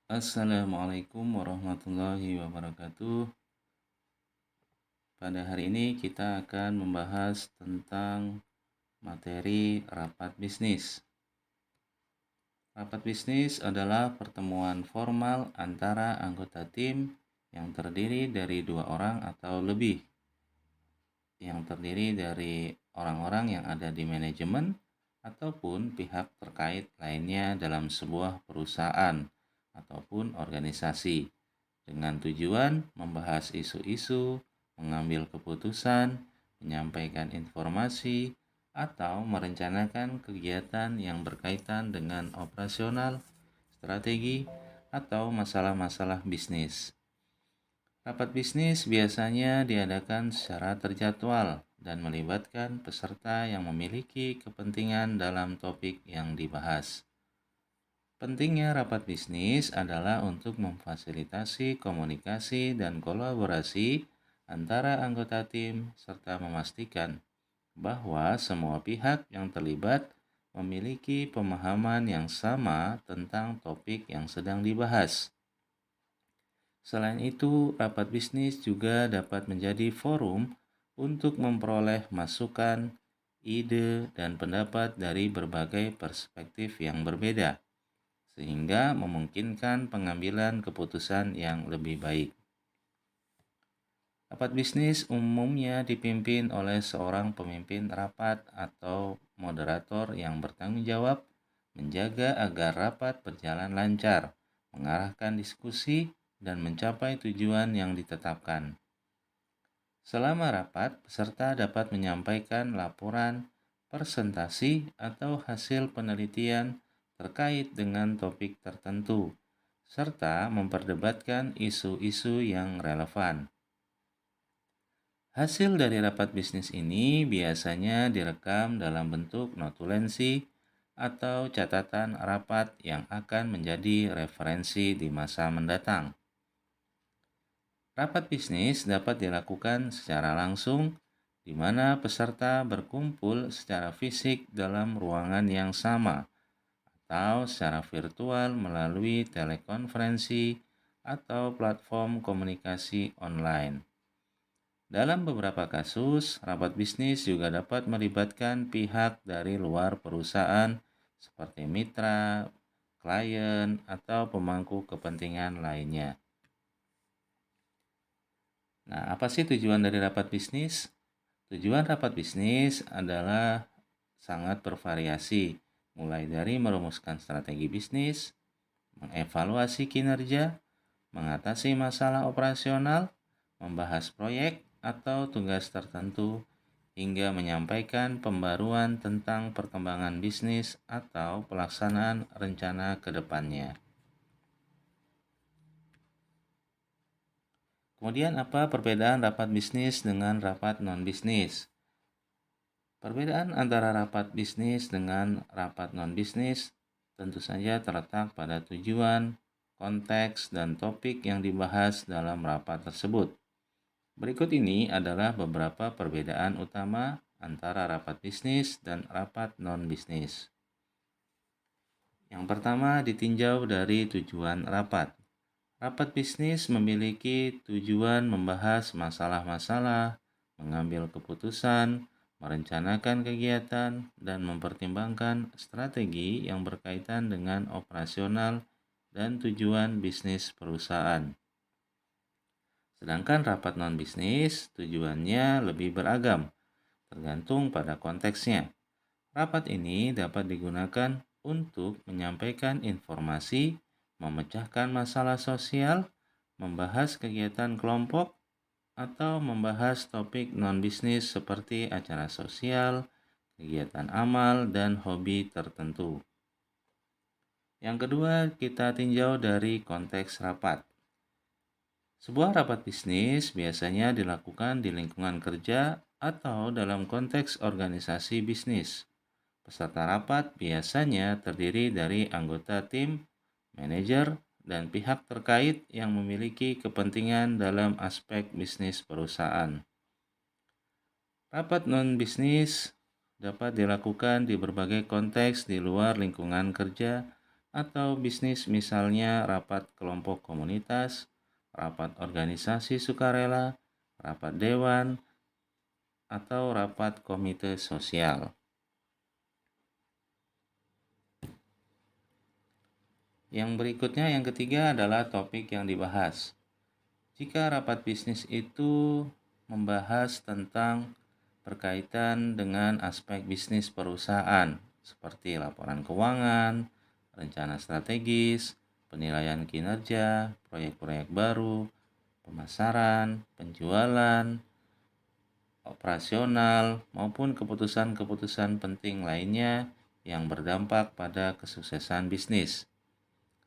Assalamualaikum warahmatullahi wabarakatuh. Pada hari ini kita akan membahas tentang materi rapat bisnis. Rapat bisnis adalah pertemuan formal antara anggota tim yang terdiri dari 2 orang atau lebih, yang terdiri dari orang-orang yang ada di manajemen ataupun pihak terkait lainnya dalam sebuah perusahaan ataupun organisasi, dengan tujuan membahas isu-isu, mengambil keputusan, menyampaikan informasi, atau merencanakan kegiatan yang berkaitan dengan operasional, strategi, atau masalah-masalah bisnis. Rapat bisnis biasanya diadakan secara terjadwal dan melibatkan peserta yang memiliki kepentingan dalam topik yang dibahas. Pentingnya rapat bisnis adalah untuk memfasilitasi komunikasi dan kolaborasi antara anggota tim serta memastikan bahwa semua pihak yang terlibat memiliki pemahaman yang sama tentang topik yang sedang dibahas. Selain itu, rapat bisnis juga dapat menjadi forum untuk memperoleh masukan, ide, dan pendapat dari berbagai perspektif yang berbeda, sehingga memungkinkan pengambilan keputusan yang lebih baik. Rapat bisnis umumnya dipimpin oleh seorang pemimpin rapat atau moderator yang bertanggung jawab menjaga agar rapat berjalan lancar, mengarahkan diskusi, dan mencapai tujuan yang ditetapkan. Selama rapat, peserta dapat menyampaikan laporan, presentasi, atau hasil penelitian terkait dengan topik tertentu, serta memperdebatkan isu-isu yang relevan. Hasil dari rapat bisnis ini biasanya direkam dalam bentuk notulensi atau catatan rapat yang akan menjadi referensi di masa mendatang. Rapat bisnis dapat dilakukan secara langsung, di mana peserta berkumpul secara fisik dalam ruangan yang sama, atau secara virtual melalui telekonferensi atau platform komunikasi online. Dalam beberapa kasus, rapat bisnis juga dapat melibatkan pihak dari luar perusahaan seperti mitra, klien, atau pemangku kepentingan lainnya. Nah, apa sih tujuan dari rapat bisnis? Tujuan rapat bisnis adalah sangat bervariasi, mulai dari merumuskan strategi bisnis, mengevaluasi kinerja, mengatasi masalah operasional, membahas proyek atau tugas tertentu, hingga menyampaikan pembaruan tentang perkembangan bisnis atau pelaksanaan rencana ke depannya. Kemudian apa perbedaan rapat bisnis dengan rapat non-bisnis? Perbedaan antara rapat bisnis dengan rapat non-bisnis tentu saja terletak pada tujuan, konteks, dan topik yang dibahas dalam rapat tersebut. Berikut ini adalah beberapa perbedaan utama antara rapat bisnis dan rapat non-bisnis. Yang pertama, ditinjau dari tujuan rapat. Rapat bisnis memiliki tujuan membahas masalah-masalah, mengambil keputusan, merencanakan kegiatan, dan mempertimbangkan strategi yang berkaitan dengan operasional dan tujuan bisnis perusahaan. Sedangkan rapat non-bisnis tujuannya lebih beragam, tergantung pada konteksnya. Rapat ini dapat digunakan untuk menyampaikan informasi, memecahkan masalah sosial, membahas kegiatan kelompok, atau membahas topik non-bisnis seperti acara sosial, kegiatan amal, dan hobi tertentu. Yang kedua, kita tinjau dari konteks rapat. Sebuah rapat bisnis biasanya dilakukan di lingkungan kerja atau dalam konteks organisasi bisnis. Peserta rapat biasanya terdiri dari anggota tim, manajer, dan pihak terkait yang memiliki kepentingan dalam aspek bisnis perusahaan. Rapat non-bisnis dapat dilakukan di berbagai konteks di luar lingkungan kerja atau bisnis, misalnya rapat kelompok komunitas, rapat organisasi sukarela, rapat dewan, atau rapat komite sosial. Yang berikutnya, yang ketiga adalah topik yang dibahas. Jika rapat bisnis itu membahas tentang berkaitan dengan aspek bisnis perusahaan, seperti laporan keuangan, rencana strategis, penilaian kinerja, proyek-proyek baru, pemasaran, penjualan, operasional, maupun keputusan-keputusan penting lainnya yang berdampak pada kesuksesan bisnis.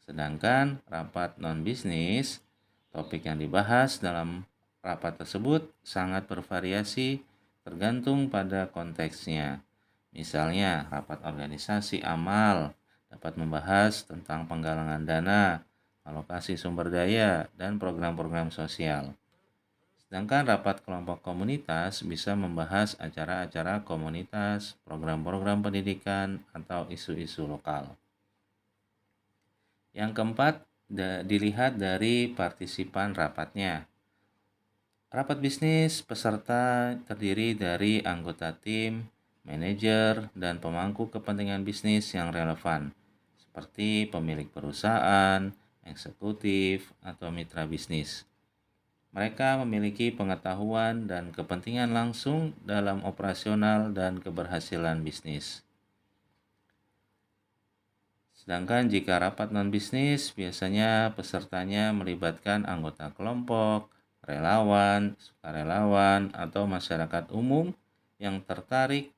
Sedangkan rapat non-bisnis, topik yang dibahas dalam rapat tersebut sangat bervariasi tergantung pada konteksnya. Misalnya, rapat organisasi amal dapat membahas tentang penggalangan dana, alokasi sumber daya, dan program-program sosial. Sedangkan rapat kelompok komunitas bisa membahas acara-acara komunitas, program-program pendidikan, atau isu-isu lokal. Yang keempat, dilihat dari partisipan rapatnya. Rapat bisnis peserta terdiri dari anggota tim, manajer, dan pemangku kepentingan bisnis yang relevan, seperti pemilik perusahaan, eksekutif, atau mitra bisnis. Mereka memiliki pengetahuan dan kepentingan langsung dalam operasional dan keberhasilan bisnis. Sedangkan jika rapat non-bisnis, biasanya pesertanya melibatkan anggota kelompok, relawan, sukarelawan, atau masyarakat umum yang tertarik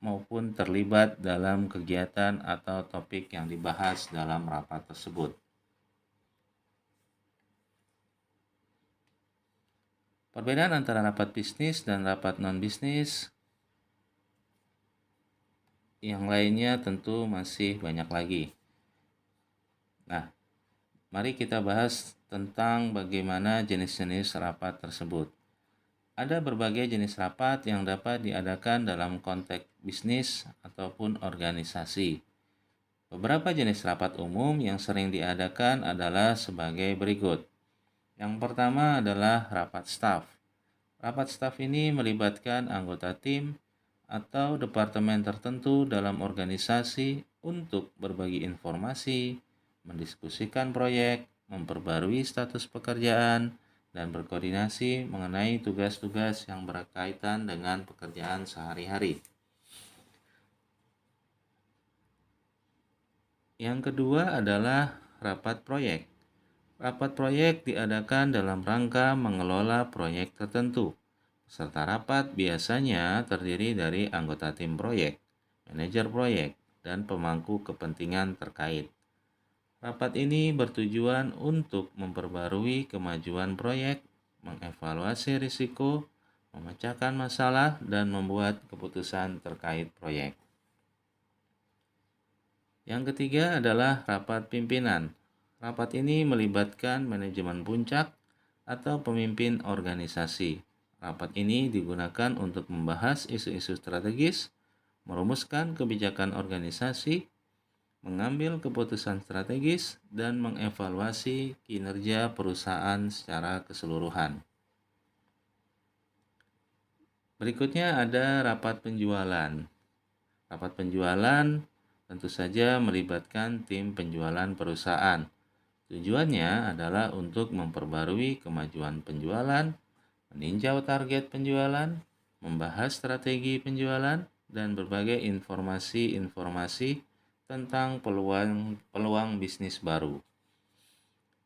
maupun terlibat dalam kegiatan atau topik yang dibahas dalam rapat tersebut. Perbedaan antara rapat bisnis dan rapat non-bisnis yang lainnya tentu masih banyak lagi. Nah, mari kita bahas tentang bagaimana jenis-jenis rapat tersebut. Ada berbagai jenis rapat yang dapat diadakan dalam konteks bisnis ataupun organisasi. Beberapa jenis rapat umum yang sering diadakan adalah sebagai berikut. Yang pertama adalah rapat staf. Rapat staf ini melibatkan anggota tim atau departemen tertentu dalam organisasi untuk berbagi informasi, mendiskusikan proyek, memperbarui status pekerjaan, dan berkoordinasi mengenai tugas-tugas yang berkaitan dengan pekerjaan sehari-hari. Yang kedua adalah rapat proyek. Rapat proyek diadakan dalam rangka mengelola proyek tertentu. Peserta rapat biasanya terdiri dari anggota tim proyek, manajer proyek, dan pemangku kepentingan terkait. Rapat ini bertujuan untuk memperbarui kemajuan proyek, mengevaluasi risiko, memecahkan masalah, dan membuat keputusan terkait proyek. Yang ketiga adalah rapat pimpinan. Rapat ini melibatkan manajemen puncak atau pemimpin organisasi. Rapat ini digunakan untuk membahas isu-isu strategis, merumuskan kebijakan organisasi, mengambil keputusan strategis, dan mengevaluasi kinerja perusahaan secara keseluruhan. Berikutnya ada rapat penjualan. Rapat penjualan tentu saja melibatkan tim penjualan perusahaan. Tujuannya adalah untuk memperbarui kemajuan penjualan, meninjau target penjualan, membahas strategi penjualan, dan berbagai informasi-informasi tentang peluang bisnis baru.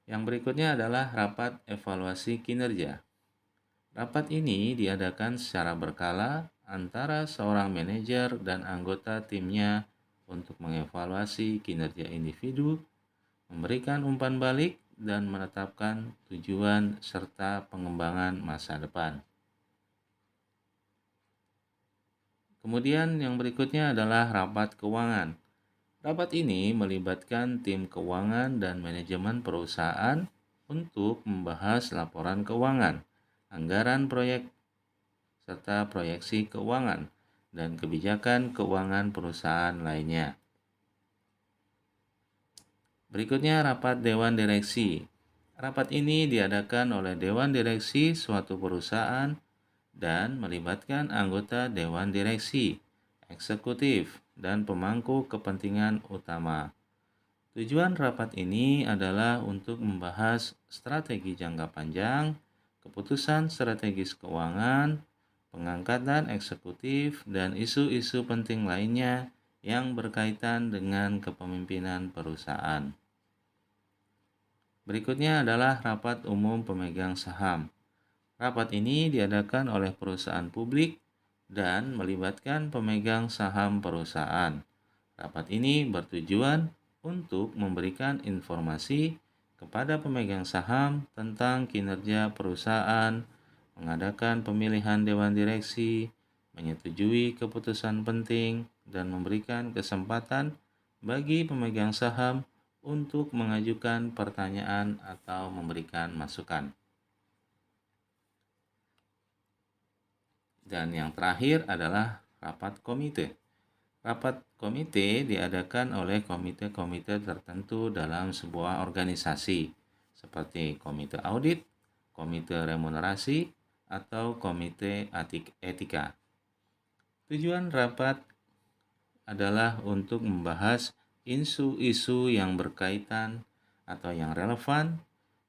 Yang berikutnya adalah rapat evaluasi kinerja. Rapat ini diadakan secara berkala antara seorang manajer dan anggota timnya untuk mengevaluasi kinerja individu, memberikan umpan balik, dan menetapkan tujuan serta pengembangan masa depan. Kemudian yang berikutnya adalah rapat keuangan. Rapat ini melibatkan tim keuangan dan manajemen perusahaan untuk membahas laporan keuangan, anggaran proyek, serta proyeksi keuangan, dan kebijakan keuangan perusahaan lainnya. Berikutnya rapat Dewan Direksi. Rapat ini diadakan oleh Dewan Direksi suatu perusahaan dan melibatkan anggota Dewan Direksi, eksekutif, dan pemangku kepentingan utama. Tujuan rapat ini adalah untuk membahas strategi jangka panjang, keputusan strategis keuangan, pengangkatan eksekutif, dan isu-isu penting lainnya yang berkaitan dengan kepemimpinan perusahaan. Berikutnya adalah rapat umum pemegang saham. Rapat ini diadakan oleh perusahaan publik dan melibatkan pemegang saham perusahaan. Rapat ini bertujuan untuk memberikan informasi kepada pemegang saham tentang kinerja perusahaan, mengadakan pemilihan dewan direksi, menyetujui keputusan penting, dan memberikan kesempatan bagi pemegang saham untuk mengajukan pertanyaan atau memberikan masukan. Dan yang terakhir adalah rapat komite. Rapat komite diadakan oleh komite-komite tertentu dalam sebuah organisasi, seperti komite audit, komite remunerasi, atau komite etika. Tujuan rapat adalah untuk membahas isu-isu yang berkaitan atau yang relevan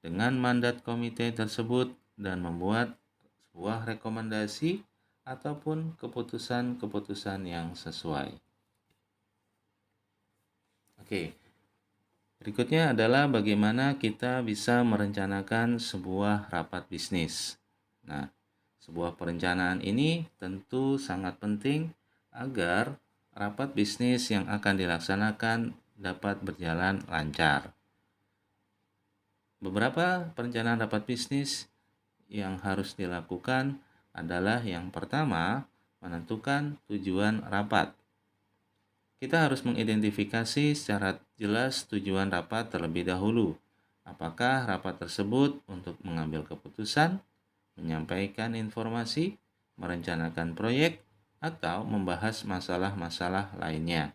dengan mandat komite tersebut dan membuat sebuah rekomendasi ataupun keputusan-keputusan yang sesuai. Oke, berikutnya adalah bagaimana kita bisa merencanakan sebuah rapat bisnis. Nah, sebuah perencanaan ini tentu sangat penting agar rapat bisnis yang akan dilaksanakan dapat berjalan lancar. Beberapa perencanaan rapat bisnis yang harus dilakukan adalah yang pertama, menentukan tujuan rapat. Kita harus mengidentifikasi secara jelas tujuan rapat terlebih dahulu. Apakah rapat tersebut untuk mengambil keputusan, menyampaikan informasi, merencanakan proyek, atau membahas masalah-masalah lainnya.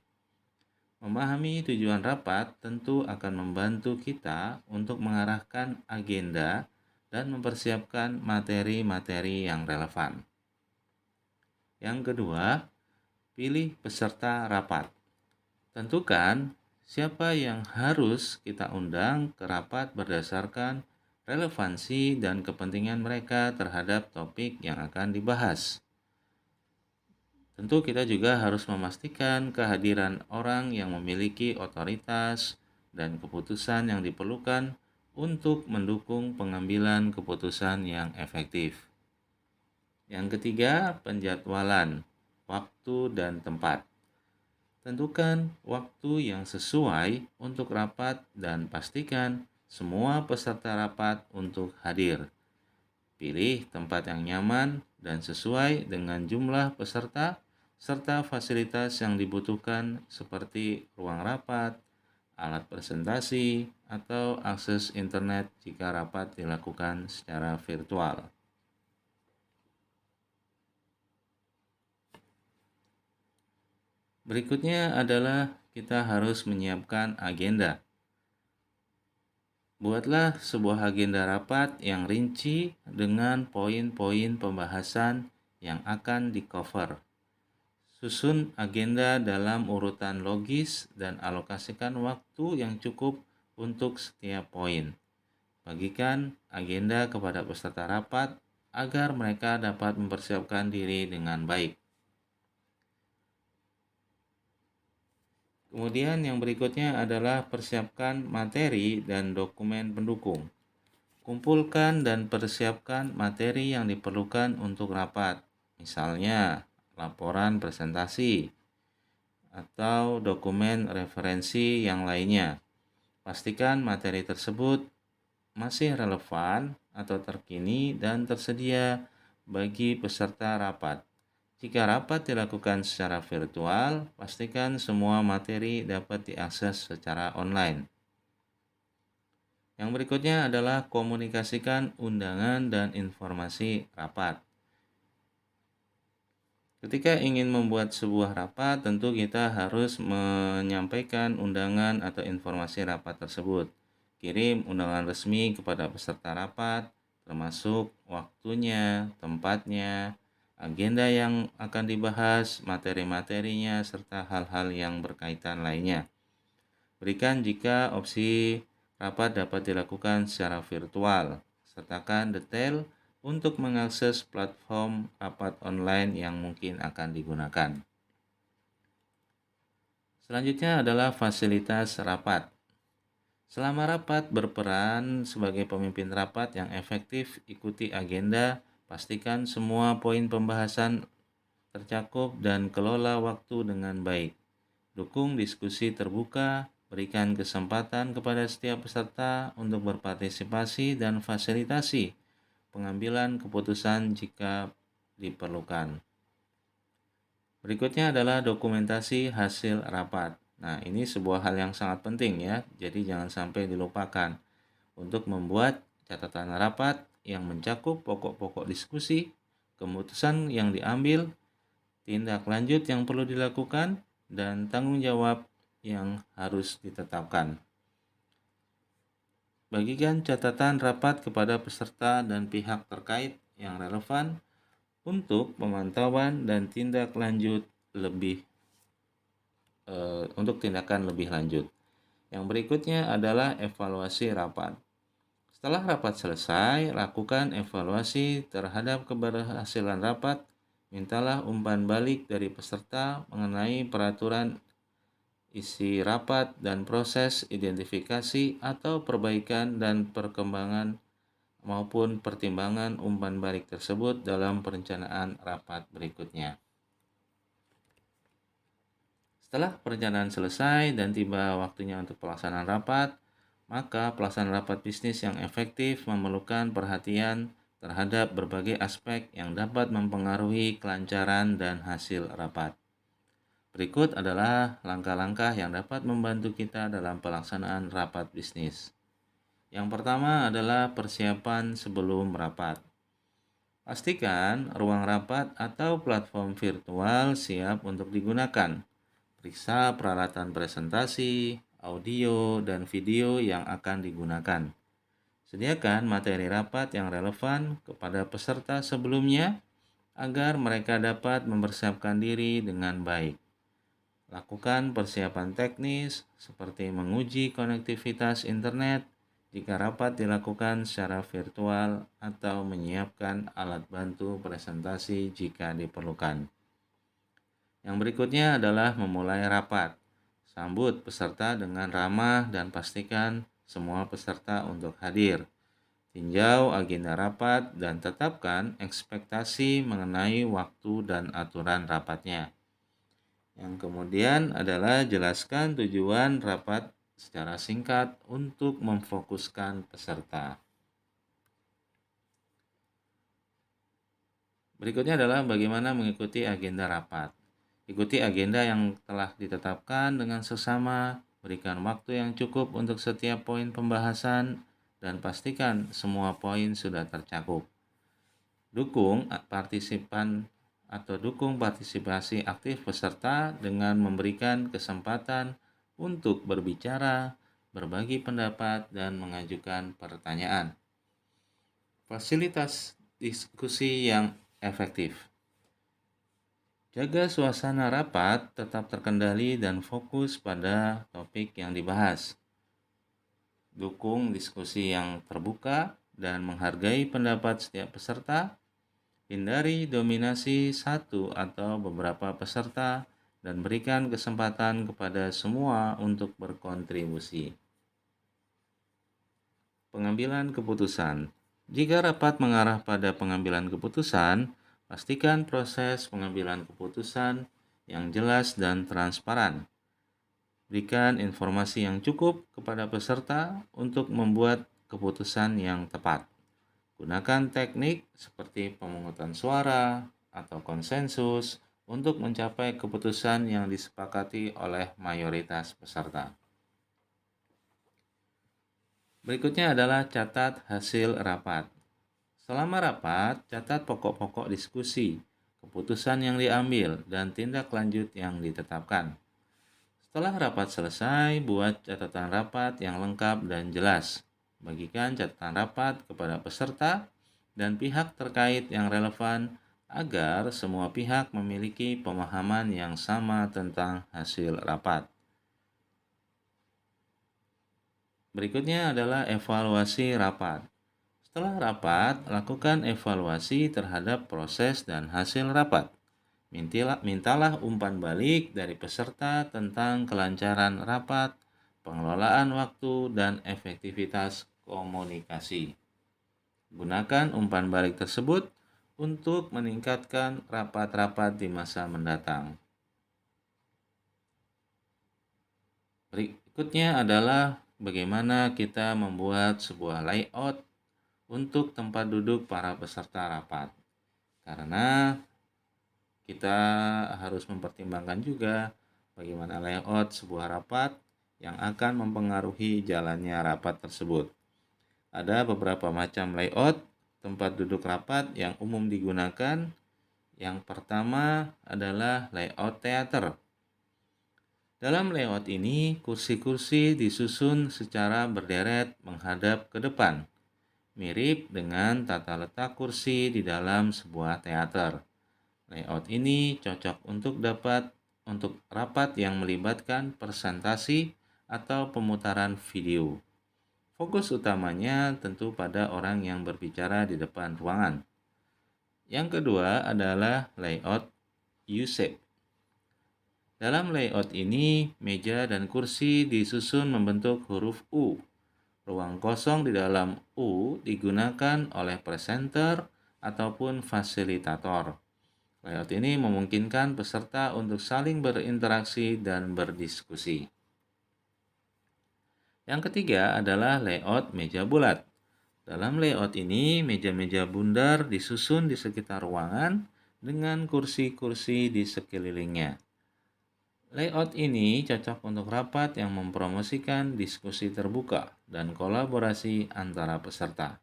Memahami tujuan rapat tentu akan membantu kita untuk mengarahkan agenda dan mempersiapkan materi-materi yang relevan. Yang kedua, pilih peserta rapat. Tentukan siapa yang harus kita undang ke rapat berdasarkan relevansi dan kepentingan mereka terhadap topik yang akan dibahas. Tentu kita juga harus memastikan kehadiran orang yang memiliki otoritas dan keputusan yang diperlukan untuk mendukung pengambilan keputusan yang efektif. Yang ketiga, penjadwalan waktu dan tempat. Tentukan waktu yang sesuai untuk rapat dan pastikan semua peserta rapat untuk hadir. Pilih tempat yang nyaman dan sesuai dengan jumlah peserta serta fasilitas yang dibutuhkan seperti ruang rapat, alat presentasi, atau akses internet jika rapat dilakukan secara virtual. Berikutnya adalah kita harus menyiapkan agenda. Buatlah sebuah agenda rapat yang rinci dengan poin-poin pembahasan yang akan di-cover. Susun agenda dalam urutan logis dan alokasikan waktu yang cukup untuk setiap poin. Bagikan agenda kepada peserta rapat agar mereka dapat mempersiapkan diri dengan baik. Kemudian yang berikutnya adalah persiapkan materi dan dokumen pendukung. Kumpulkan dan persiapkan materi yang diperlukan untuk rapat, misalnya laporan presentasi atau dokumen referensi yang lainnya. Pastikan materi tersebut masih relevan atau terkini dan tersedia bagi peserta rapat. Jika rapat dilakukan secara virtual, pastikan semua materi dapat diakses secara online. Yang berikutnya adalah komunikasikan undangan dan informasi rapat. Ketika ingin membuat sebuah rapat, tentu kita harus menyampaikan undangan atau informasi rapat tersebut. Kirim undangan resmi kepada peserta rapat, termasuk waktunya, tempatnya, agenda yang akan dibahas, materi-materinya, serta hal-hal yang berkaitan lainnya. Berikan jika opsi rapat dapat dilakukan secara virtual. Sertakan detail untuk mengakses platform rapat online yang mungkin akan digunakan. Selanjutnya adalah fasilitas rapat. Selama rapat berperan sebagai pemimpin rapat yang efektif, ikuti agenda, pastikan semua poin pembahasan tercakup dan kelola waktu dengan baik. Dukung diskusi terbuka, berikan kesempatan kepada setiap peserta untuk berpartisipasi dan fasilitasi pengambilan keputusan jika diperlukan. Berikutnya adalah dokumentasi hasil rapat. Nah, ini sebuah hal yang sangat penting ya, jadi jangan sampai dilupakan untuk membuat catatan rapat yang mencakup pokok-pokok diskusi, keputusan yang diambil, tindak lanjut yang perlu dilakukan, dan tanggung jawab yang harus ditetapkan. Bagikan catatan rapat kepada peserta dan pihak terkait yang relevan untuk pemantauan dan tindak lanjut untuk tindakan lebih lanjut. Yang berikutnya adalah evaluasi rapat. Setelah rapat selesai, lakukan evaluasi terhadap keberhasilan rapat. Mintalah umpan balik dari peserta mengenai peraturan isi rapat dan proses identifikasi atau perbaikan dan perkembangan maupun pertimbangan umpan balik tersebut dalam perencanaan rapat berikutnya. Setelah perencanaan selesai dan tiba waktunya untuk pelaksanaan rapat, maka pelaksanaan rapat bisnis yang efektif memerlukan perhatian terhadap berbagai aspek yang dapat mempengaruhi kelancaran dan hasil rapat. Berikut adalah langkah-langkah yang dapat membantu kita dalam pelaksanaan rapat bisnis. Yang pertama adalah persiapan sebelum rapat. Pastikan ruang rapat atau platform virtual siap untuk digunakan. Periksa peralatan presentasi, audio, dan video yang akan digunakan. Sediakan materi rapat yang relevan kepada peserta sebelumnya agar mereka dapat mempersiapkan diri dengan baik. Lakukan persiapan teknis seperti menguji konektivitas internet jika rapat dilakukan secara virtual atau menyiapkan alat bantu presentasi jika diperlukan. Yang berikutnya adalah memulai rapat. Sambut peserta dengan ramah dan pastikan semua peserta untuk hadir. Tinjau agenda rapat dan tetapkan ekspektasi mengenai waktu dan aturan rapatnya. Yang kemudian adalah jelaskan tujuan rapat secara singkat untuk memfokuskan peserta. Berikutnya adalah bagaimana mengikuti agenda rapat. Ikuti agenda yang telah ditetapkan dengan seksama, berikan waktu yang cukup untuk setiap poin pembahasan, dan pastikan semua poin sudah tercakup. Dukung partisipasi aktif peserta dengan memberikan kesempatan untuk berbicara, berbagi pendapat, dan mengajukan pertanyaan. Fasilitas diskusi yang efektif. Jaga suasana rapat tetap terkendali dan fokus pada topik yang dibahas. Dukung diskusi yang terbuka dan menghargai pendapat setiap peserta. Hindari dominasi satu atau beberapa peserta dan berikan kesempatan kepada semua untuk berkontribusi. Pengambilan keputusan. Jika rapat mengarah pada pengambilan keputusan, pastikan proses pengambilan keputusan yang jelas dan transparan. Berikan informasi yang cukup kepada peserta untuk membuat keputusan yang tepat. Gunakan teknik seperti pemungutan suara atau konsensus untuk mencapai keputusan yang disepakati oleh mayoritas peserta. Berikutnya adalah catat hasil rapat. Selama rapat, catat pokok-pokok diskusi, keputusan yang diambil, dan tindak lanjut yang ditetapkan. Setelah rapat selesai, buat catatan rapat yang lengkap dan jelas. Bagikan catatan rapat kepada peserta dan pihak terkait yang relevan agar semua pihak memiliki pemahaman yang sama tentang hasil rapat. Berikutnya adalah evaluasi rapat. Setelah rapat, lakukan evaluasi terhadap proses dan hasil rapat. Mintalah umpan balik dari peserta tentang kelancaran rapat, pengelolaan waktu, dan efektivitas komunikasi. Gunakan umpan balik tersebut untuk meningkatkan rapat-rapat di masa mendatang. Berikutnya adalah bagaimana kita membuat sebuah layout untuk tempat duduk para peserta rapat. Karena kita harus mempertimbangkan juga bagaimana layout sebuah rapat yang akan mempengaruhi jalannya rapat tersebut. Ada beberapa macam layout tempat duduk rapat yang umum digunakan. Yang pertama adalah layout teater. Dalam layout ini, kursi-kursi disusun secara berderet menghadap ke depan, mirip dengan tata letak kursi di dalam sebuah teater. Layout ini cocok untuk rapat yang melibatkan presentasi atau pemutaran video. Fokus utamanya tentu pada orang yang berbicara di depan ruangan. Yang kedua adalah layout U-shape. Dalam layout ini, meja dan kursi disusun membentuk huruf U. Ruang kosong di dalam U digunakan oleh presenter ataupun fasilitator. Layout ini memungkinkan peserta untuk saling berinteraksi dan berdiskusi. Yang ketiga adalah layout meja bulat. Dalam layout ini, meja-meja bundar disusun di sekitar ruangan dengan kursi-kursi di sekelilingnya. Layout ini cocok untuk rapat yang mempromosikan diskusi terbuka dan kolaborasi antara peserta.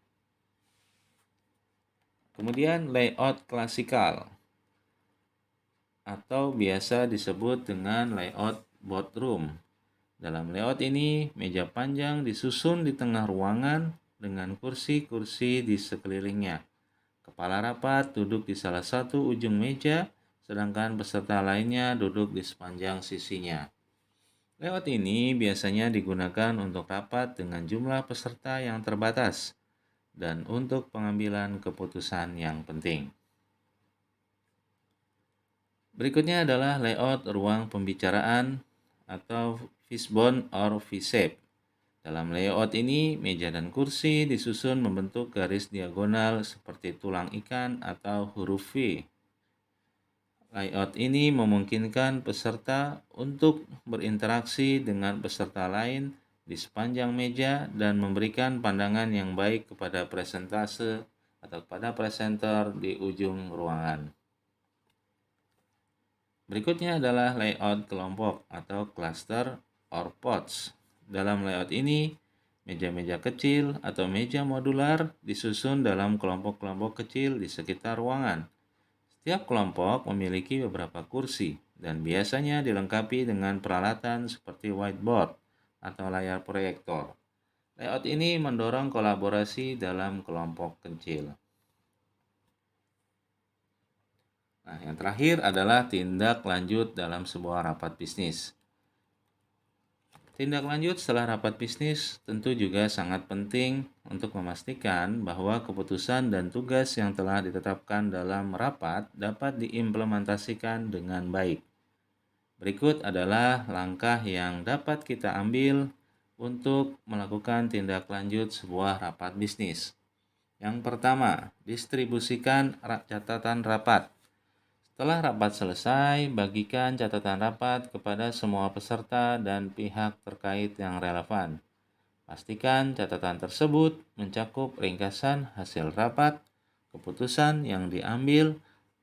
Kemudian layout klasikal atau biasa disebut dengan layout boardroom. Dalam layout ini, meja panjang disusun di tengah ruangan dengan kursi-kursi di sekelilingnya. Kepala rapat duduk di salah satu ujung meja, sedangkan peserta lainnya duduk di sepanjang sisinya. Layout ini biasanya digunakan untuk rapat dengan jumlah peserta yang terbatas dan untuk pengambilan keputusan yang penting. Berikutnya adalah layout ruang pembicaraan atau fishbone or V-shape. Dalam layout ini, meja dan kursi disusun membentuk garis diagonal seperti tulang ikan atau huruf V. Layout ini memungkinkan peserta untuk berinteraksi dengan peserta lain di sepanjang meja dan memberikan pandangan yang baik kepada presentase atau kepada presenter di ujung ruangan. Berikutnya adalah layout kelompok atau cluster or pods. Dalam layout ini, meja-meja kecil atau meja modular disusun dalam kelompok-kelompok kecil di sekitar ruangan. Setiap kelompok memiliki beberapa kursi dan biasanya dilengkapi dengan peralatan seperti whiteboard atau layar proyektor. Layout ini mendorong kolaborasi dalam kelompok kecil. Nah, yang terakhir adalah tindak lanjut dalam sebuah rapat bisnis. Tindak lanjut setelah rapat bisnis tentu juga sangat penting untuk memastikan bahwa keputusan dan tugas yang telah ditetapkan dalam rapat dapat diimplementasikan dengan baik. Berikut adalah langkah yang dapat kita ambil untuk melakukan tindak lanjut sebuah rapat bisnis. Yang pertama, distribusikan catatan rapat. Setelah rapat selesai, bagikan catatan rapat kepada semua peserta dan pihak terkait yang relevan. Pastikan catatan tersebut mencakup ringkasan hasil rapat, keputusan yang diambil,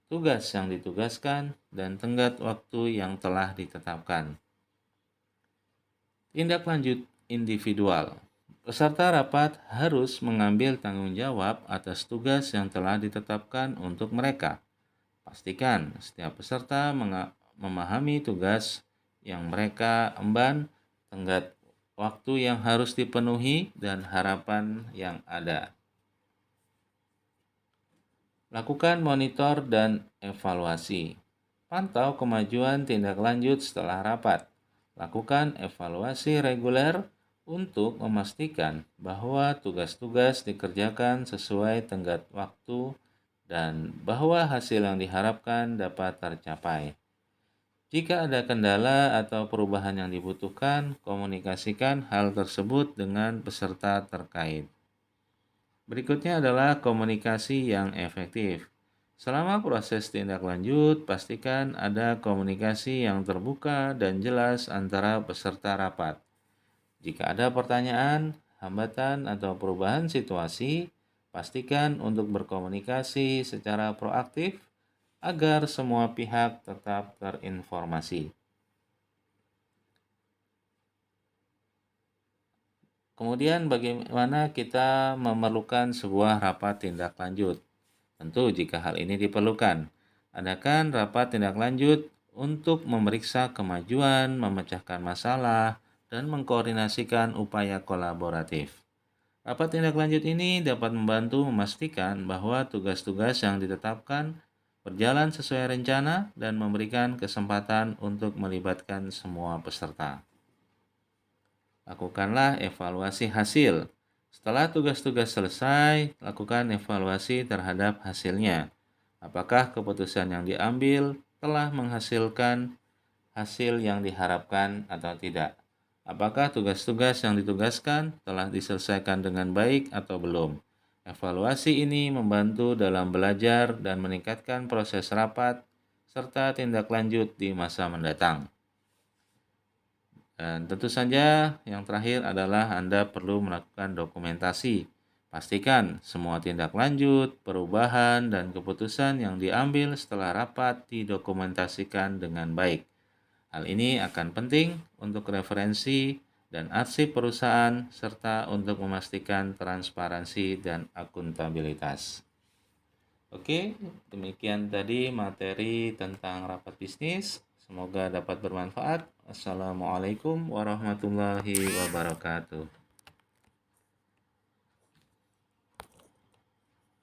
tugas yang ditugaskan, dan tenggat waktu yang telah ditetapkan. Tindak lanjut individual. Peserta rapat harus mengambil tanggung jawab atas tugas yang telah ditetapkan untuk mereka. Pastikan setiap peserta memahami tugas yang mereka emban, tenggat waktu yang harus dipenuhi, dan harapan yang ada. Lakukan monitor dan evaluasi. Pantau kemajuan tindak lanjut setelah rapat. Lakukan evaluasi reguler untuk memastikan bahwa tugas-tugas dikerjakan sesuai tenggat waktu dan bahwa hasil yang diharapkan dapat tercapai. Jika ada kendala atau perubahan yang dibutuhkan, komunikasikan hal tersebut dengan peserta terkait. Berikutnya adalah komunikasi yang efektif. Selama proses tindak lanjut, pastikan ada komunikasi yang terbuka dan jelas antara peserta rapat. Jika ada pertanyaan, hambatan, atau perubahan situasi, pastikan untuk berkomunikasi secara proaktif agar semua pihak tetap terinformasi. Kemudian bagaimana kita memerlukan sebuah rapat tindak lanjut? Tentu jika hal ini diperlukan. Adakan rapat tindak lanjut untuk memeriksa kemajuan, memecahkan masalah, dan mengkoordinasikan upaya kolaboratif. Rapat tindak lanjut ini dapat membantu memastikan bahwa tugas-tugas yang ditetapkan berjalan sesuai rencana dan memberikan kesempatan untuk melibatkan semua peserta. Lakukanlah evaluasi hasil. Setelah tugas-tugas selesai, lakukan evaluasi terhadap hasilnya. Apakah keputusan yang diambil telah menghasilkan hasil yang diharapkan atau tidak? Apakah tugas-tugas yang ditugaskan telah diselesaikan dengan baik atau belum? Evaluasi ini membantu dalam belajar dan meningkatkan proses rapat serta tindak lanjut di masa mendatang. Dan tentu saja yang terakhir adalah Anda perlu melakukan dokumentasi. Pastikan semua tindak lanjut, perubahan, dan keputusan yang diambil setelah rapat didokumentasikan dengan baik. Hal ini akan penting untuk referensi dan arsip perusahaan serta untuk memastikan transparansi dan akuntabilitas. Oke, demikian tadi materi tentang rapat bisnis. Semoga dapat bermanfaat. Assalamualaikum warahmatullahi wabarakatuh.